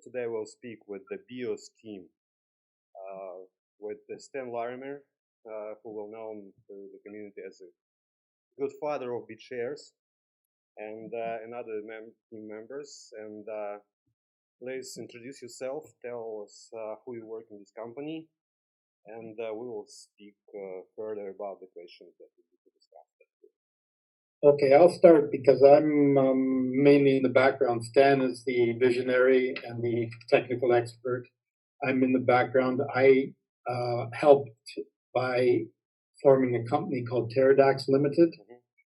today we'll speak with the BEOS team, with Stan Larimer, who will known to the community as a God Father of Bitshares, and other team members. And please introduce yourself, tell us who you work in this company, and we will speak further about the questions that we need to discuss. Okay, I'll start because I'm mainly in the background. Stan is the visionary and the technical expert. I'm in the background. I helped by forming a company called DEEX Limited,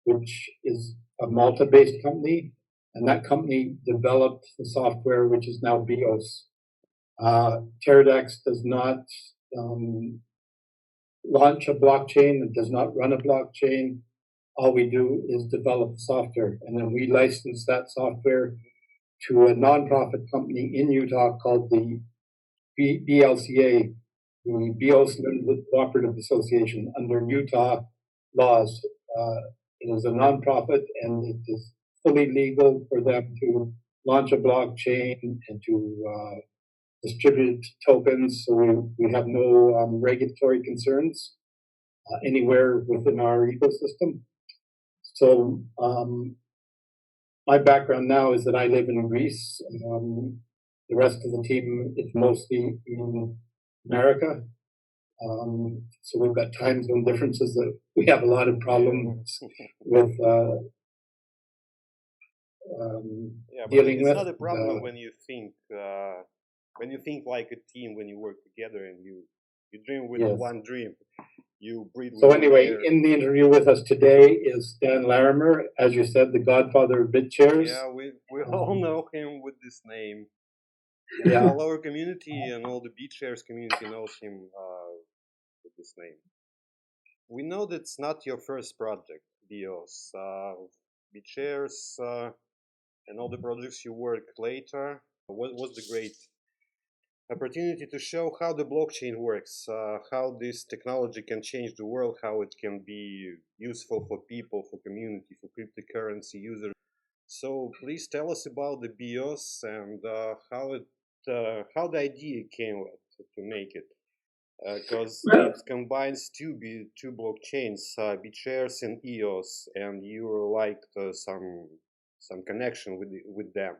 which is a Malta-based company, and that company developed the software which is now BEOS. DEEX does not launch a blockchain. It does not run a blockchain. All we do is develop software, and then we license that software to a nonprofit company in Utah called the BLCA, the BEOS Limited Cooperative Association. Under Utah laws, it is a nonprofit, and it is fully legal for them to launch a blockchain and to distribute tokens. So we have no regulatory concerns anywhere within our ecosystem. So my background now is that I live in Greece. The rest of the team is mostly in America. So we've got time zone differences that we have a lot of problems with dealing with. It's not a problem when you think like a team, when you work together and you dream with one dream. You breathe. So anyway, in the interview with us today is Stan Larimer, as you said, the God Father of Bitshares. Yeah, we all know him with this name. Yeah. All our community and all the Bitshares community knows him with this name. We know that's not your first project, BEOS. Bitshares and all the projects you worked later. What was the great opportunity to show how the blockchain works, how this technology can change the world, how it can be useful for people, for community, for cryptocurrency users. So please tell us about the BEOS and how the idea came to make it, because it combines two blockchains, Bitshares and EOS, and you liked some connection with them.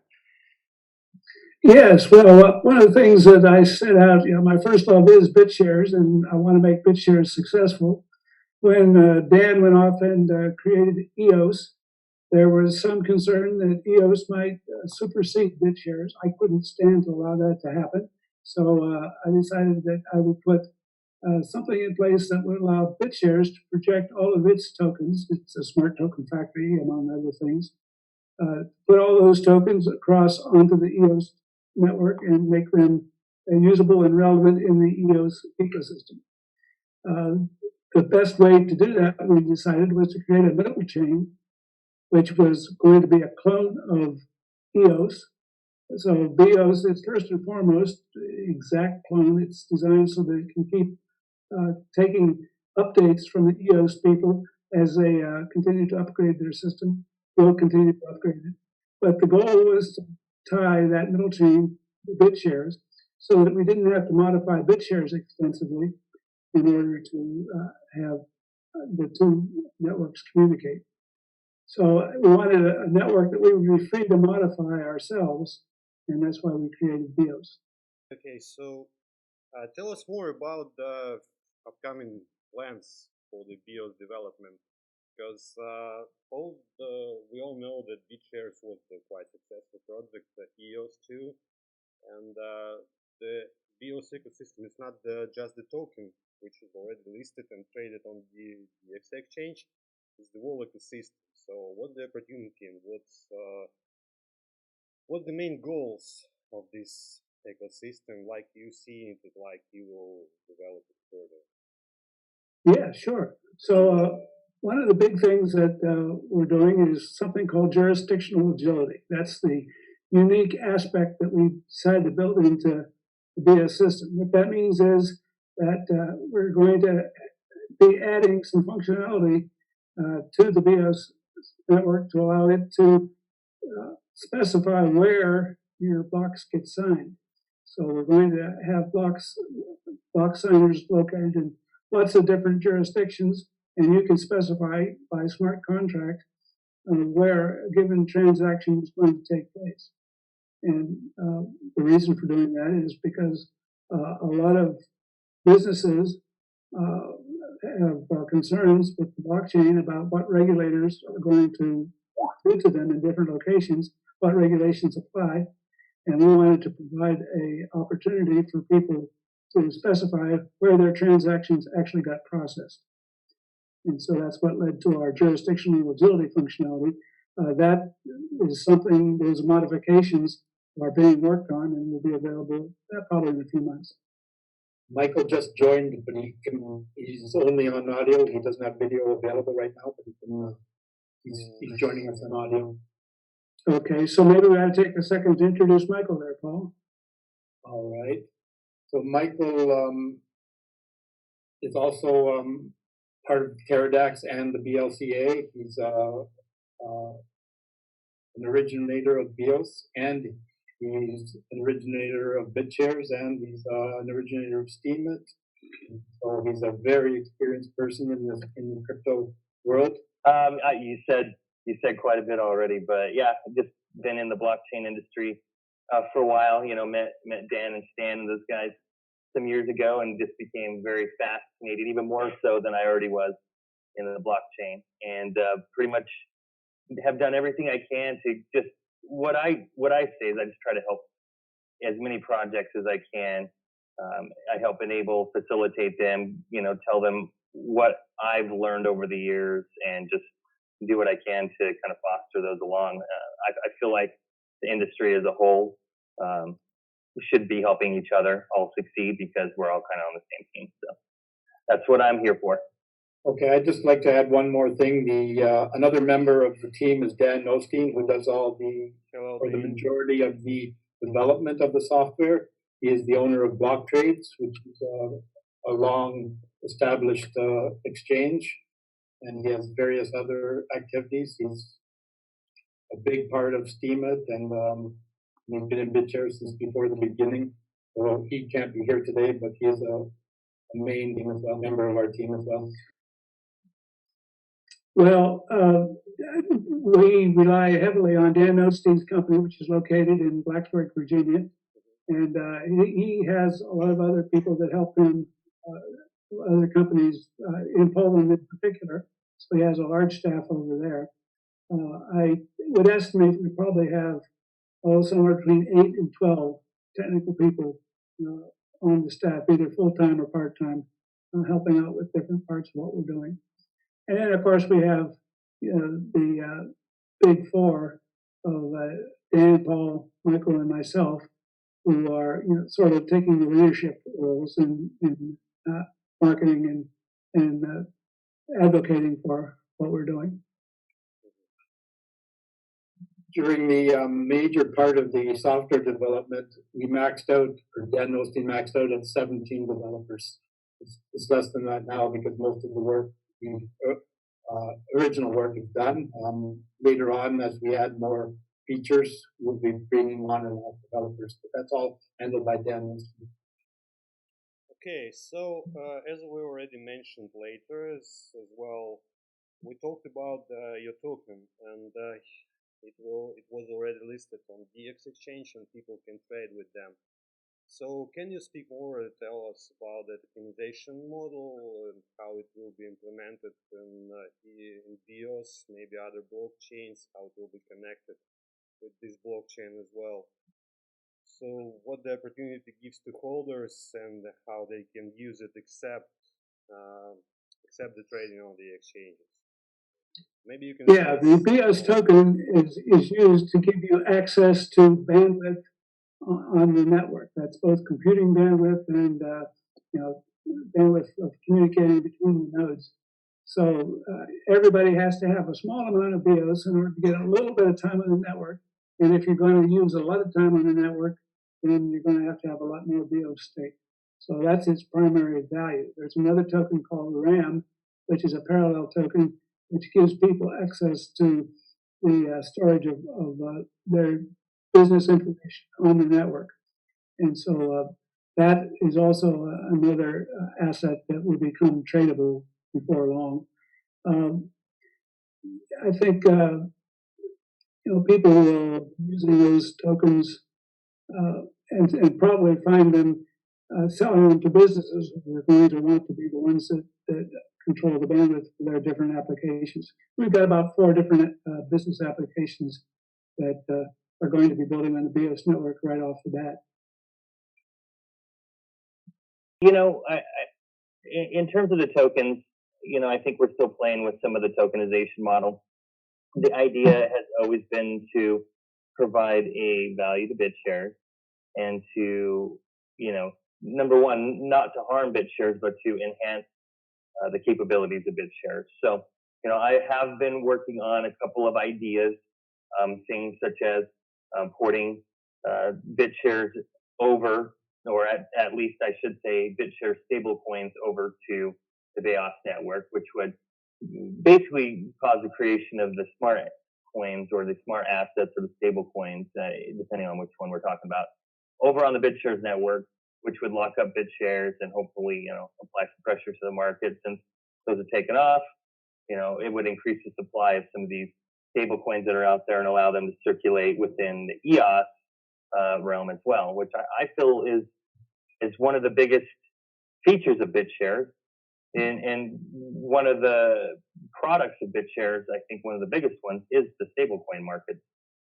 Yes, well, one of the things that I set out, my first love is BitShares, and I want to make BitShares successful. When Dan went off and created EOS, there was some concern that EOS might supersede BitShares. I couldn't stand to allow that to happen, so I decided that I would put something in place that would allow BitShares to project all of its tokens. It's a smart token factory, among other things. Put all those tokens across onto the EOS network and make them usable and relevant in the EOS ecosystem. The best way to do that, we decided, was to create a middle chain, which was going to be a clone of EOS. So BEOS is first and foremost the exact clone. It's designed so that it can keep taking updates from the EOS people as they continue to upgrade their system. We'll continue to upgrade it. But the goal was to tie that middle chain to BitShares so that we didn't have to modify BitShares extensively in order to have the two networks communicate. So we wanted a network that we would be free to modify ourselves, and that's why we created BEOS. Okay, so tell us more about the upcoming plans for the BEOS development. Because we all know that Bitshares was a quite successful project, the EOS too, and the BEOS ecosystem is not just the token, which is already listed and traded on the DEEX Exchange. It's the whole ecosystem. So, what's the opportunity and what's the main goals of this ecosystem? Like you see it, like you will develop it further. Yeah, sure. So. One of the big things that we're doing is something called jurisdictional agility. That's the unique aspect that we decided to build into the BEOS system. What that means is that we're going to be adding some functionality to the BEOS network to allow it to specify where your blocks get signed. So we're going to have block signers located in lots of different jurisdictions, and you can specify by smart contract where a given transaction is going to take place. And the reason for doing that is because a lot of businesses have concerns with the blockchain about what regulators are going to do to them in different locations, what regulations apply. And we wanted to provide an opportunity for people to specify where their transactions actually got processed. And so that's what led to our jurisdictional agility functionality. That is something, those modifications are being worked on and will be available probably in a few months. Michael just joined, but he's only on audio. He doesn't have video available right now, but he's joining us on audio. Okay, so maybe we ought to take a second to introduce Michael there, Paul. All right. So Michael is also part of Teradax and the BLCA. He's an originator of BEOS, and he's an originator of Bitshares, and he's an originator of Steemit. So he's a very experienced person in the crypto world. You said quite a bit already, but yeah, I've just been in the blockchain industry for a while. You know, met Dan and Stan and those guys some years ago, and just became very fascinated, even more so than I already was in the blockchain. And pretty much have done everything I can to just what I say is I just try to help as many projects as I can. I help facilitate them, you know, tell them what I've learned over the years, and just do what I can to kind of foster those along. I feel like the industry as a whole should be helping each other all succeed, because we're all kind of on the same team. So that's what I'm here for. Okay, I'd just like to add one more thing. Another member of the team is Dan Osteen, who does the majority of the development of the software. He is the owner of Block Trades, which is a long-established exchange, and he has various other activities. He's a big part of Steemit, and he's been in Bitshares since before the beginning. So he can't be here today, but he is a main team as well, member of our team as well. Well, we rely heavily on Dan Osteen's company, which is located in Blacksburg, Virginia. And he has a lot of other people that help him, other companies in Poland in particular. So he has a large staff over there. I would estimate we probably have somewhere between 8 and 12 technical people on the staff, either full-time or part-time, helping out with different parts of what we're doing. And then, of course, we have the big four of Dan, Paul, Michael, and myself, who are sort of taking the leadership roles in marketing and advocating for what we're doing. During the major part of the software development, we maxed out, or Dan Osteen maxed out at 17 developers. It's less than that now because most of the work, original work is done. Later on, as we add more features, we'll be bringing on and off developers, but that's all handled by Dan Osteen. Okay, so as we already mentioned later as well, we talked about your token, and it was already listed on DEEX Exchange, and people can trade with them. So can you speak more and tell us about the tokenization model and how it will be implemented in BEOS, maybe other blockchains, how it will be connected with this blockchain as well? So what the opportunity gives to holders and how they can use it except the trading on the exchanges. Maybe you can. Yeah, the BEOS token is used to give you access to bandwidth on the network. That's both computing bandwidth and bandwidth of communicating between the nodes. So everybody has to have a small amount of BEOS in order to get a little bit of time on the network. And if you're going to use a lot of time on the network, then you're going to have a lot more BEOS stake. So that's its primary value. There's another token called RAM, which is a parallel token, which gives people access to the storage of their business information on the network. And so that is also another asset that will become tradable before long. I think people will using those tokens and probably find them selling them to businesses who are going to want to be the ones that control the bandwidth for their different applications. We've got about 4 different business applications that are going to be building on the BEOS network right off the bat. In terms of the tokens, I think we're still playing with some of the tokenization model. The idea has always been to provide a value to BitShares and to, number one, not to harm BitShares, but to enhance the capabilities of BitShares. So, I have been working on a couple of ideas, things such as porting BitShares over, or at least I should say BitShares stablecoins over to the BEOS network, which would basically cause the creation of the smart coins or the smart assets or the stable coins, depending on which one we're talking about, over on the BitShares network, which would lock up BitShares and hopefully, apply some pressure to the market. Since those are taken off, it would increase the supply of some of these stable coins that are out there and allow them to circulate within the EOS realm as well, which I feel is one of the biggest features of BitShares. And one of the products of BitShares, I think one of the biggest ones, is the stablecoin market.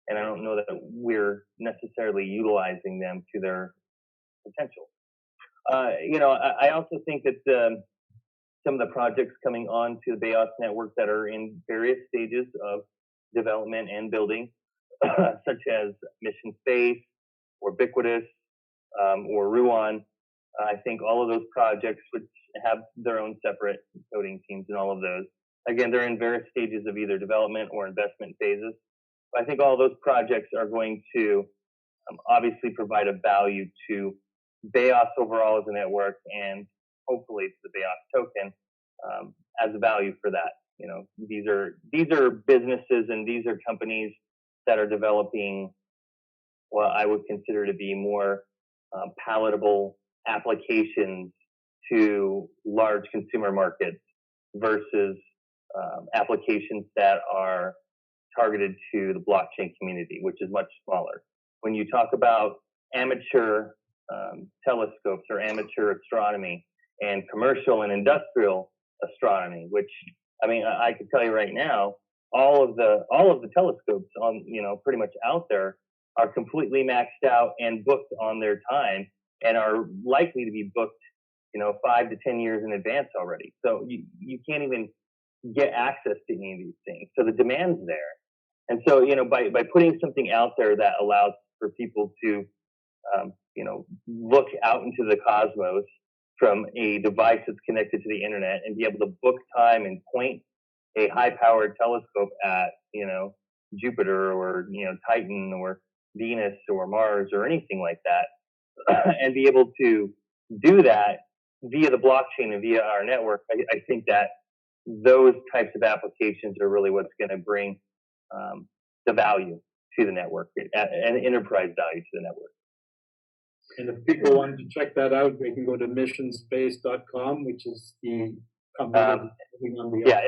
And I don't know that we're necessarily utilizing them to their potential. I also think that some of the projects coming on to the BEOS network that are in various stages of development and building, such as Mission Space, or Ubiquitous, or Ruan, I think all of those projects would have their own separate coding teams and all of those. Again, they're in various stages of either development or investment phases. But I think all those projects are going to obviously provide a value to BEOS overall as a network, and hopefully to the BEOS token as a value for that. These are businesses and these are companies that are developing what I would consider to be more palatable applications to large consumer markets versus applications that are targeted to the blockchain community, which is much smaller. When you talk about amateur telescopes or amateur astronomy and commercial and industrial astronomy, which I can tell you right now, all of the telescopes on pretty much out there are completely maxed out and booked on their time, and are likely to be booked 5 to 10 years in advance already. So you can't even get access to any of these things. So the demand's there. And so, by putting something out there that allows for people to, look out into the cosmos from a device that's connected to the internet and be able to book time and point a high-powered telescope at, Jupiter or, Titan or Venus or Mars or anything like that, and be able to do that via the blockchain and via our network, I think that those types of applications are really what's going to bring the value to the network, and enterprise value to the network. And if people wanted to check that out, they can go to missionspace.com, which is the company on the yeah,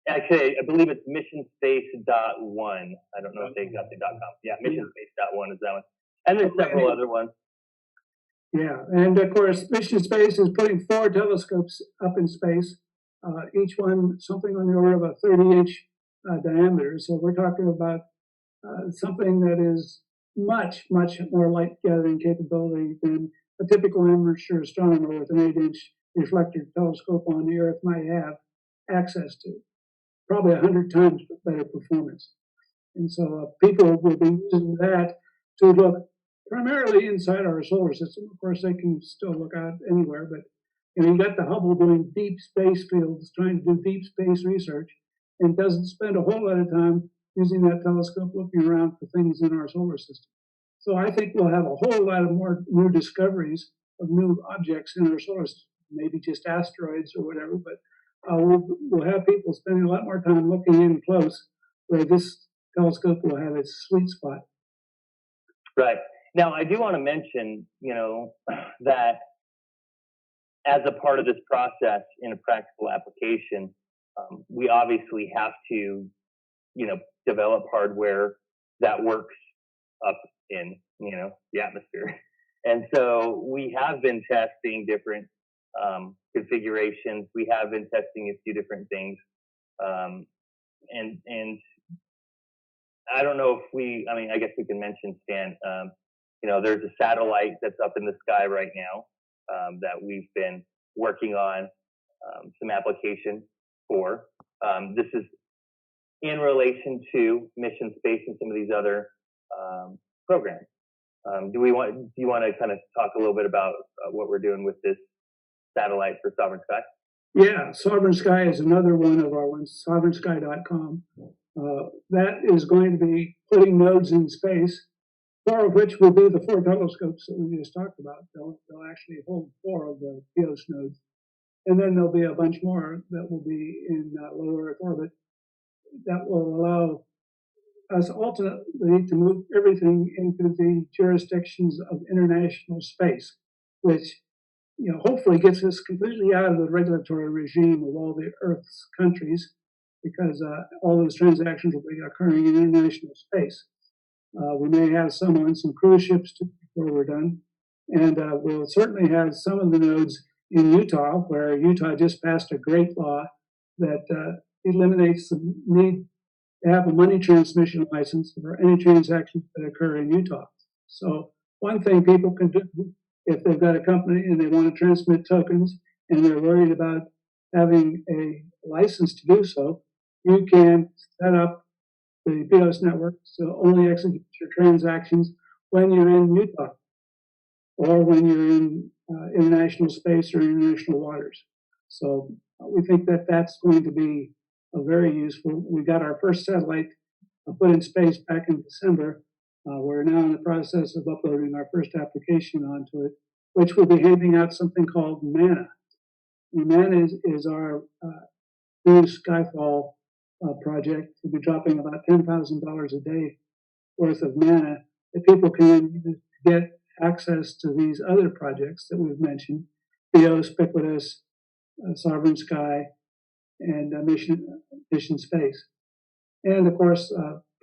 actually, I believe it's missionspace.one. I don't know if they got the .com. Yeah, missionspace.one is that one. And there's several other ones. Yeah, and of course, Mission Space is putting 4 telescopes up in space, each one something on the order of a 30-inch diameter. So we're talking about something that is much, much more light gathering capability than a typical amateur astronomer with an 8-inch reflector telescope on the Earth might have access to. Probably 100 times better performance. And so people will be using that to look primarily inside our solar system. Of course, they can still look out anywhere, but you got the Hubble doing deep space fields, trying to do deep space research, and doesn't spend a whole lot of time using that telescope looking around for things in our solar system. So I think we'll have a whole lot of more new discoveries of new objects in our solar system, maybe just asteroids or whatever, but we'll have people spending a lot more time looking in close, where this telescope will have its sweet spot. Right. Now, I do want to mention, that as a part of this process in a practical application, we obviously have to, develop hardware that works up in, the atmosphere. And so we have been testing different configurations. We have been testing a few different things. And I don't know if I guess we can mention, Stan, there's a satellite that's up in the sky right now that we've been working on some application for. This is in relation to mission space and some of these other programs. Do you want to kind of talk a little bit about what we're doing with this satellite for Sovereign Sky? Yeah, Sovereign Sky is another one of our ones, sovereignsky.com. That is going to be putting nodes in space, 4 of which will be the 4 telescopes that we just talked about. They'll actually hold 4 of the BEOS nodes. And then there'll be a bunch more that will be in low Earth orbit that will allow us ultimately to move everything into the jurisdictions of international space, which hopefully gets us completely out of the regulatory regime of all the Earth's countries, because all those transactions will be occurring in international space. We may have some on some cruise ships before we're done, and we'll certainly have some of the nodes in Utah, where Utah just passed a great law that eliminates the need to have a money transmission license for any transactions that occur in Utah. So one thing people can do if they've got a company and they want to transmit tokens and they're worried about having a license to do so, you can set up the BEOS network to only execute your transactions when you're in Utah or when you're in international space or international waters. So we think that that's going to be very useful. We got our first satellite put in space back in December. We're now in the process of uploading our first application onto it, which will be handing out something called MANA. And MANA is our new Skyfall project. We'll be dropping about $10,000 a day worth of MANA that people can get access to these other projects that we've mentioned: BEOS, Ubiquitous, Sovereign Sky, and Mission Space. And of course,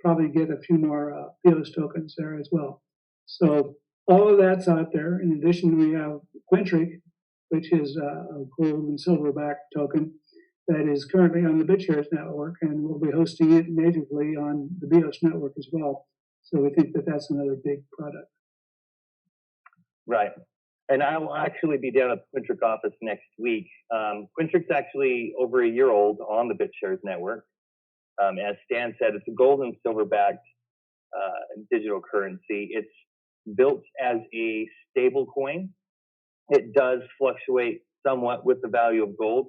probably get a few more BEOS tokens there as well. So all of that's out there. In addition, we have Quintric, which is a gold and silverback token that is currently on the Bitshares network, and we'll be hosting it natively on the BEOS network as well. So we think that that's another big product. Right. And I will actually be down at the Quintric office next week. Quintric's actually over a year old on the Bitshares network. As Stan said, it's a gold and silver-backed digital currency. It's built as a stable coin. It does fluctuate somewhat with the value of gold,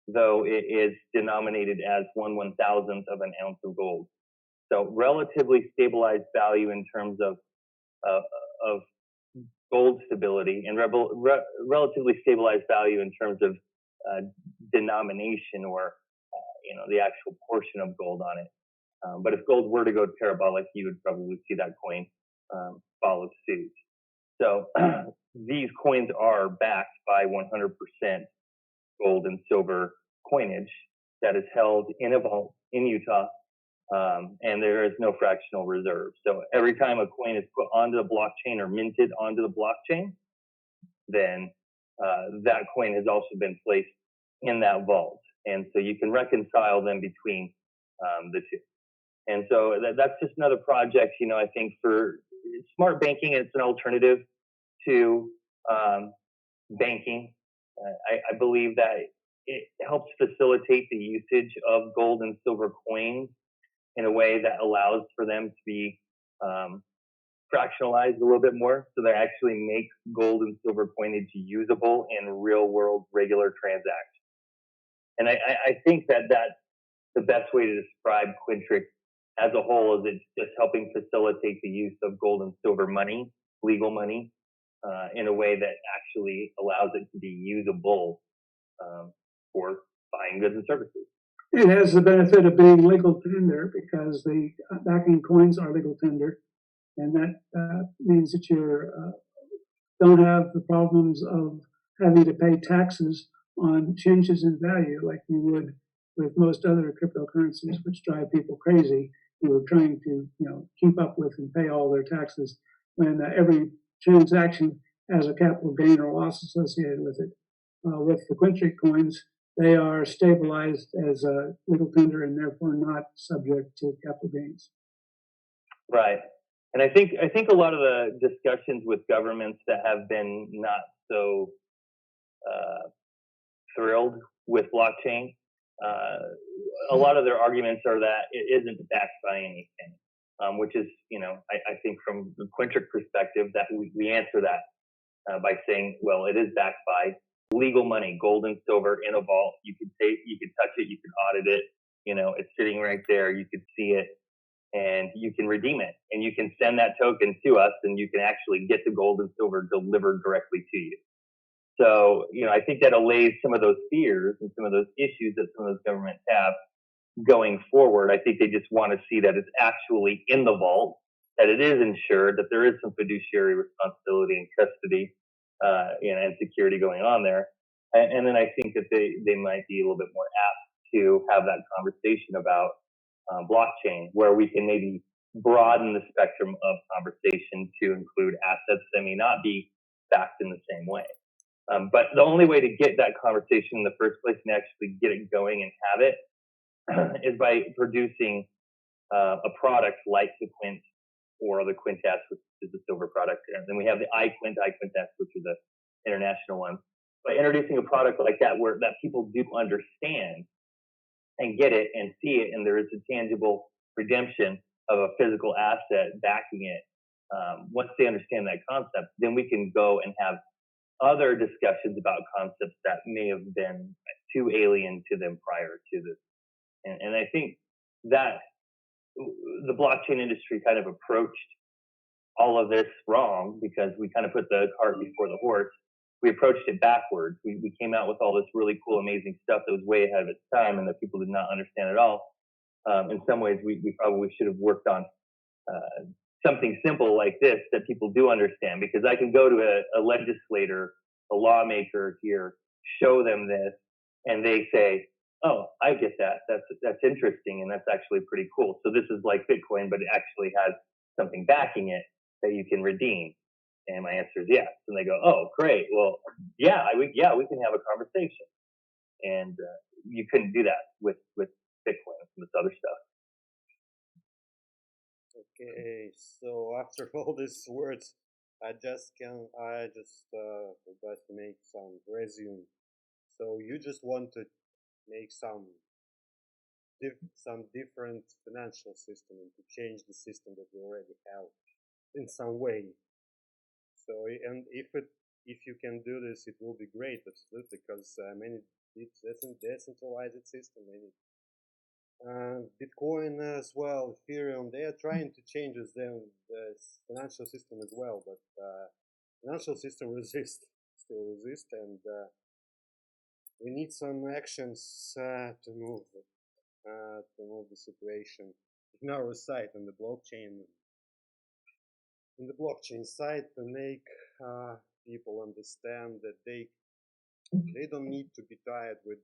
though it is denominated as 1/1000th of an ounce of gold. So relatively stabilized value in terms of gold stability, and relatively stabilized value in terms of denomination or the actual portion of gold on it. But if gold were to go parabolic, you would probably see that coin follow suit. So these coins are backed by 100% gold and silver coinage that is held in a vault in Utah, and there is no fractional reserve. So every time a coin is put onto the blockchain or minted onto the blockchain, then that coin has also been placed in that vault. And so you can reconcile them between the two. And so that's just another project, I think for smart banking. It's an alternative to banking. I believe that it helps facilitate the usage of gold and silver coins in a way that allows for them to be fractionalized a little bit more, so that actually makes gold and silver coinage usable in real world regular transactions. And I think that's the best way to describe Quintric as a whole, is it's just helping facilitate the use of gold and silver money, legal money, in a way that actually allows it to be usable for buying goods and services. It has the benefit of being legal tender because the backing coins are legal tender. And that means that you don't have the problems of having to pay taxes on changes in value like you would with most other cryptocurrencies, which drive people crazy who are trying to keep up with and pay all their taxes when every transaction has a capital gain or loss associated with it. With the Quintric coins, they are stabilized as a legal tender and therefore not subject to capital gains. Right. And I think a lot of the discussions with governments that have been not so thrilled with blockchain, a lot of their arguments are that it isn't backed by anything, which is, I think from the Quintric perspective that we answer that by saying, well, it is backed by legal money, gold and silver in a vault. You could touch it, you could audit it. It's sitting right there. You could see it. And you can redeem it, and you can send that token to us, and you can actually get the gold and silver delivered directly to you. So, I think that allays some of those fears and some of those issues that some of those governments have going forward. I think they just want to see that it's actually in the vault, that it is insured, that there is some fiduciary responsibility and custody, and security going on there. And then I think that they might be a little bit more apt to have that conversation about blockchain, where we can maybe broaden the spectrum of conversation to include assets that may not be backed in the same way. But the only way to get that conversation in the first place and actually get it going and have it is by producing a product like the Quint or the Quintas, which is the silver product. And then we have the iQuint, iQuintas, which are the international ones. By introducing a product like that, where that people do understand and get it and see it, and there is a tangible redemption of a physical asset backing it. Once they understand that concept, then we can go and have other discussions about concepts that may have been too alien to them prior to this. And I think that the blockchain industry kind of approached all of this wrong, because we kind of put the cart before the horse. We approached it backwards. We came out with all this really cool, amazing stuff that was way ahead of its time and that people did not understand at all. In some ways, we probably should have worked on something simple like this that people do understand, because I can go to a legislator, a lawmaker here, show them this, and they say, oh, I get that. That's interesting, and that's actually pretty cool. So this is like Bitcoin, but it actually has something backing it that you can redeem. And my answer is yes. And they go, oh, great. Well, we can have a conversation. And you couldn't do that with Bitcoin and this other stuff. Okay, so after all these words, I just forgot to make some resume. So you just want to make some different financial system and to change the system that we already have in some way. So, and if you can do this, it will be great, absolutely, because many decentralized system, many Bitcoin as well, Ethereum, they are trying to change the financial system as well, but financial system still resist, and we need some actions to move the situation in our side on the blockchain. In the blockchain side, to make people understand that they don't need to be tied with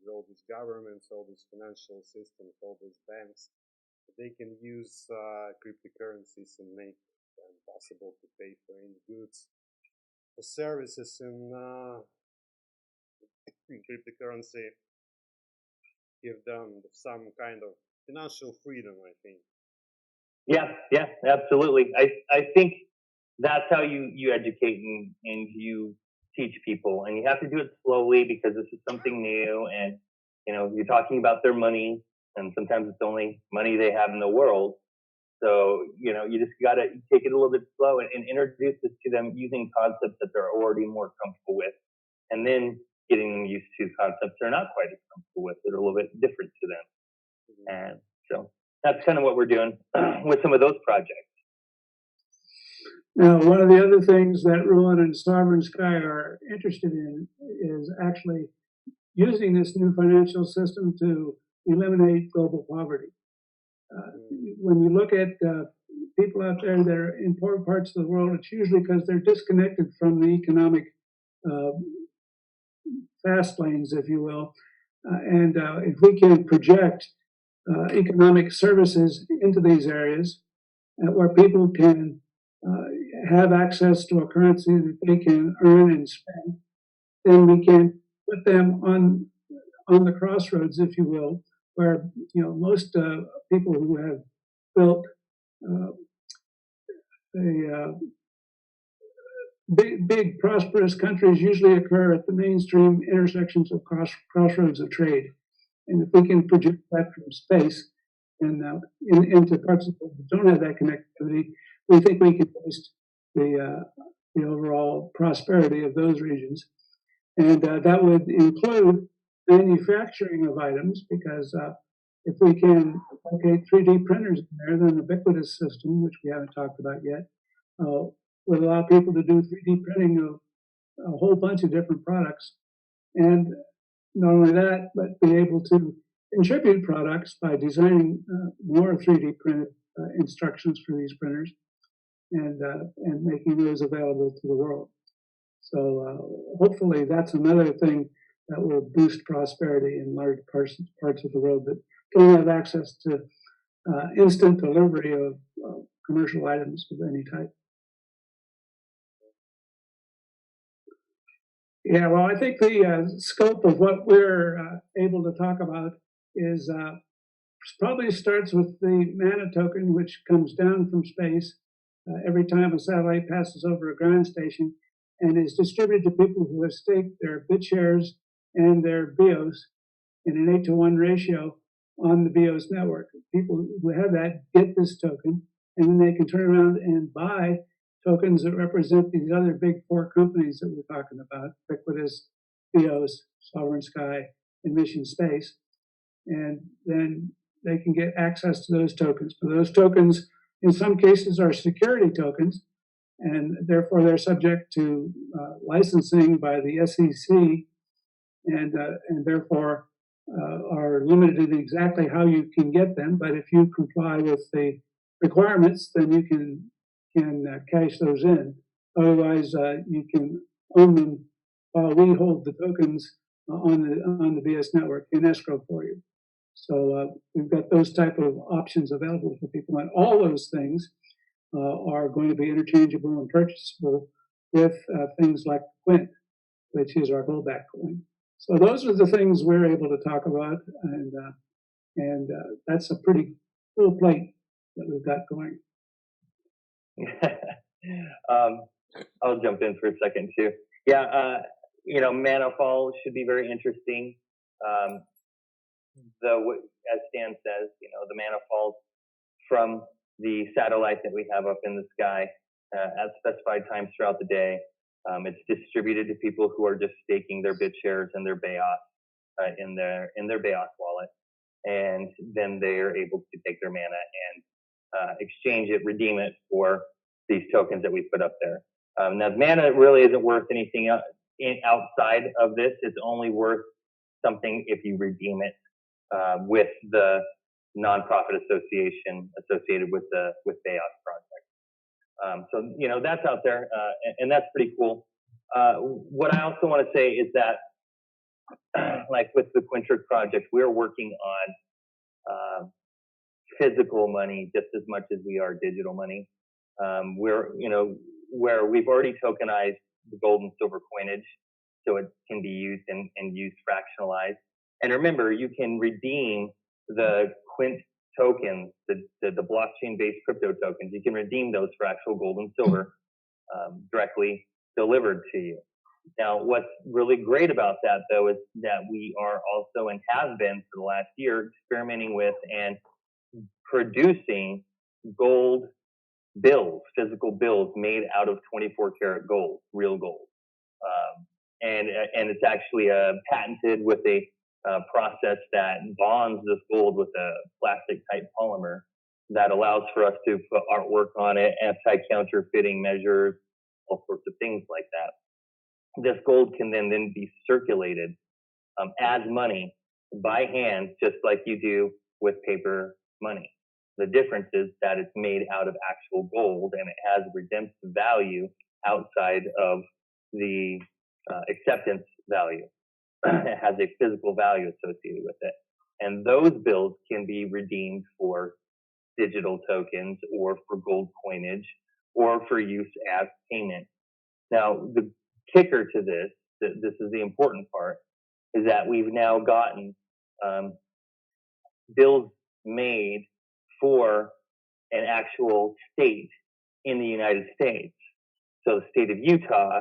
all these governments, all these financial systems, all these banks. They can use cryptocurrencies and make them possible to pay for any goods or services in cryptocurrency. Give them some kind of financial freedom, I think. Yeah, absolutely. I think that's how you educate and you teach people, and you have to do it slowly because this is something new, and you're talking about their money, and sometimes it's the only money they have in the world. So you just got to take it a little bit slow and introduce this to them using concepts that they're already more comfortable with, and then getting them used to concepts they're not quite as comfortable with, that are a little bit different to them. And so that's kind of what we're doing with some of those projects. Now, one of the other things that Ruin and Sovereign Sky are interested in is actually using this new financial system to eliminate global poverty. When you look at people out there that are in poor parts of the world, it's usually because they're disconnected from the economic uh, fast lanes, if you will. And if we can project economic services into these areas where people can have access to a currency that they can earn and spend, then we can put them on the crossroads, if you will, where most people who have built uh, big prosperous countries usually occur at the mainstream intersections of crossroads of trade. And if we can project that from space and into parts of the world that don't have that connectivity, we think we can boost the overall prosperity of those regions. And that would include manufacturing of items, because if we can locate 3D printers in there, then the ubiquitous system, which we haven't talked about yet, would allow people to do 3D printing of a whole bunch of different products. And not only that, but be able to contribute products by designing more 3D printed instructions for these printers and making those available to the world. So hopefully that's another thing that will boost prosperity in large parts of the world that don't have access to instant delivery of commercial items of any type. Yeah, well, I think the scope of what we're able to talk about is probably starts with the mana token, which comes down from space every time a satellite passes over a ground station, and is distributed to people who have staked their BitShares and their BEOS in an 8-to-1 ratio on the BEOS network. People who have that get this token, and then they can turn around and buy tokens that represent these other big four companies that we're talking about: Ubiquitous, BEOS, Sovereign Sky, and Mission Space. And then they can get access to those tokens. But those tokens, in some cases, are security tokens, and therefore they're subject to licensing by the SEC, and therefore are limited in exactly how you can get them. But if you comply with the requirements, then you can cash those in. Otherwise, you can own them while we hold the tokens on the BS network in escrow for you. So we've got those type of options available for people, and all those things are going to be interchangeable and purchasable with things like Quint, which is our goldback coin. So those are the things we're able to talk about, and that's a pretty full plate that we've got going. I'll jump in for a second too. Yeah, Manafall should be very interesting. As Stan says, the Manafalls from the satellite that we have up in the sky at specified times throughout the day. It's distributed to people who are just staking their BitShares and their BEOS in their BEOS wallet, and then they are able to take their mana and exchange it, redeem it for these tokens that we put up there. Now, mana really isn't worth anything outside of this. It's only worth something if you redeem it with the nonprofit association associated with BEOS project. So that's out there, and that's pretty cool. What I also want to say is that, like with the Quintric project, we're working on physical money just as much as we are digital money. Where we've already tokenized the gold and silver coinage, so it can be used and used fractionalized. And remember, you can redeem the Quint tokens, the blockchain-based crypto tokens. You can redeem those for actual gold and silver directly delivered to you. Now, what's really great about that, though, is that we are also, and have been for the last year, experimenting with and producing gold bills, physical bills made out of 24 karat gold, real gold. And it's actually patented with a process that bonds this gold with a plastic type polymer that allows for us to put artwork on it, anti-counterfeiting measures, all sorts of things like that. This gold can then be circulated as money by hand, just like you do with paper money. The difference is that it's made out of actual gold and it has redemptive value outside of the acceptance value. It has a physical value associated with it. And those bills can be redeemed for digital tokens or for gold coinage or for use as payment. Now, the kicker to this is the important part, is that we've now gotten bills made for an actual state in the United States. So the state of Utah,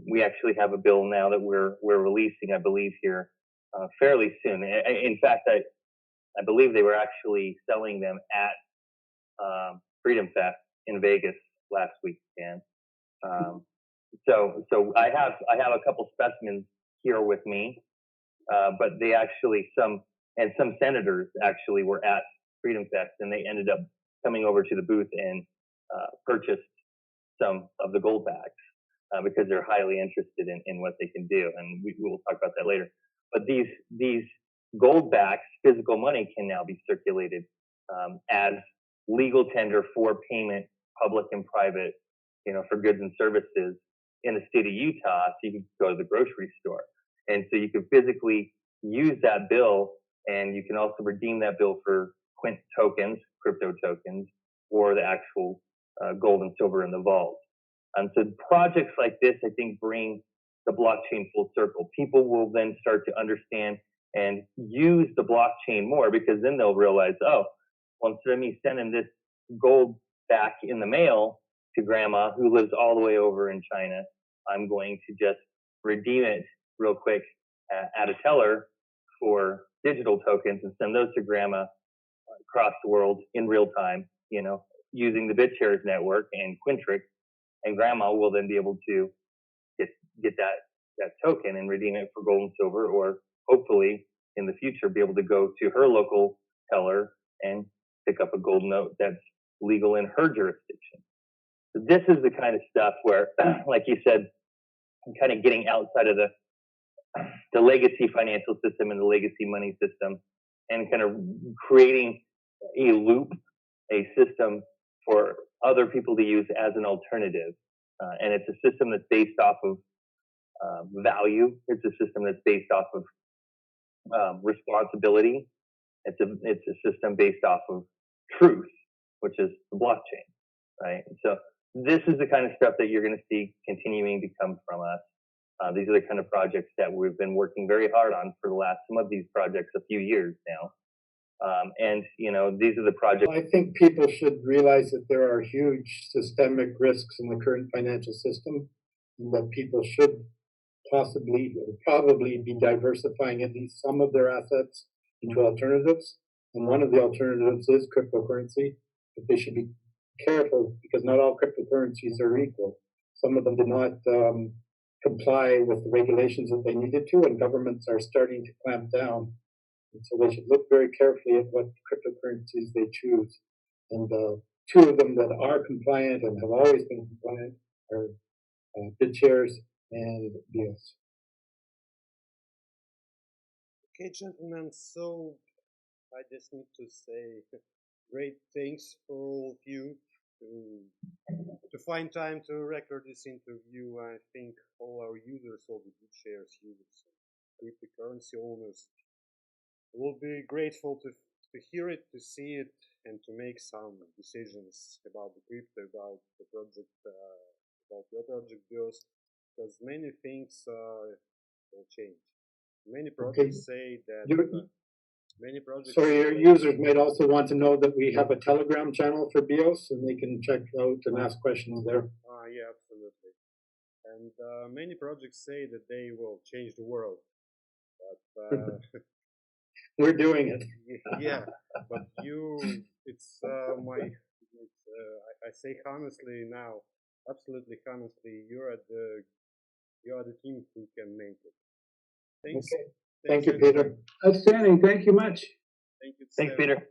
we actually have a bill now that we're releasing, I believe, here fairly soon. In fact, I believe they were actually selling them at Freedom Fest in Vegas last week, Dan. So I have a couple specimens here with me, but they actually some senators actually were at Freedom Fest, and they ended up coming over to the booth and purchased some of the gold backs because they're highly interested in what they can do, and we will talk about that later. But these gold backs, physical money, can now be circulated as legal tender for payment, public and private, for goods and services in the state of Utah. So you can go to the grocery store, and so you can physically use that bill, and you can also redeem that bill for Quint tokens, crypto tokens, or the actual gold and silver in the vault. So projects like this, I think, bring the blockchain full circle. People will then start to understand and use the blockchain more, because then they'll realize, oh, well, instead of me sending this gold back in the mail to grandma who lives all the way over in China, I'm going to just redeem it real quick at a teller for digital tokens and send those to grandma across the world in real time, using the Bitshares network and Quintrix, and grandma will then be able to get that token and redeem it for gold and silver, or hopefully in the future be able to go to her local teller and pick up a gold note that's legal in her jurisdiction. So this is the kind of stuff where, like you said, I'm kind of getting outside of the legacy financial system and the legacy money system, and kind of creating a loop, a system for other people to use as an alternative. And it's a system that's based off of value. It's a system that's based off of responsibility. It's a system based off of truth, which is the blockchain, right? And so this is the kind of stuff that you're going to see continuing to come from us. These are the kind of projects that we've been working very hard on for the last, some of these projects, a few years now. And, these are the projects. I think people should realize that there are huge systemic risks in the current financial system, and that people should possibly or probably be diversifying at least some of their assets into alternatives. And one of the alternatives is cryptocurrency, but they should be careful, because not all cryptocurrencies are equal. Some of them do not comply with the regulations that they needed to, and governments are starting to clamp down. And so they should look very carefully at what cryptocurrencies they choose. And two of them that are compliant and have always been compliant are Bitshares and BEOS. Okay, gentlemen, so I just need to say great thanks for all of you to find time to record this interview. I think all our users, all the Bitshares users, cryptocurrency owners, will be grateful to hear it, to see it, and to make some decisions about the crypto, about the project, about your project, BEOS, because many things will change. Many projects say that. Many projects. So your users might also want to know that we have a Telegram channel for BEOS, and they can check out and ask questions there. Yeah, absolutely. And many projects say that they will change the world, but we're doing it. Yeah, but I say honestly now, absolutely honestly, you're the team who can make it. Thanks. Okay. Thank you, Peter. Outstanding. Thank you much. Thank you. Thanks, Peter.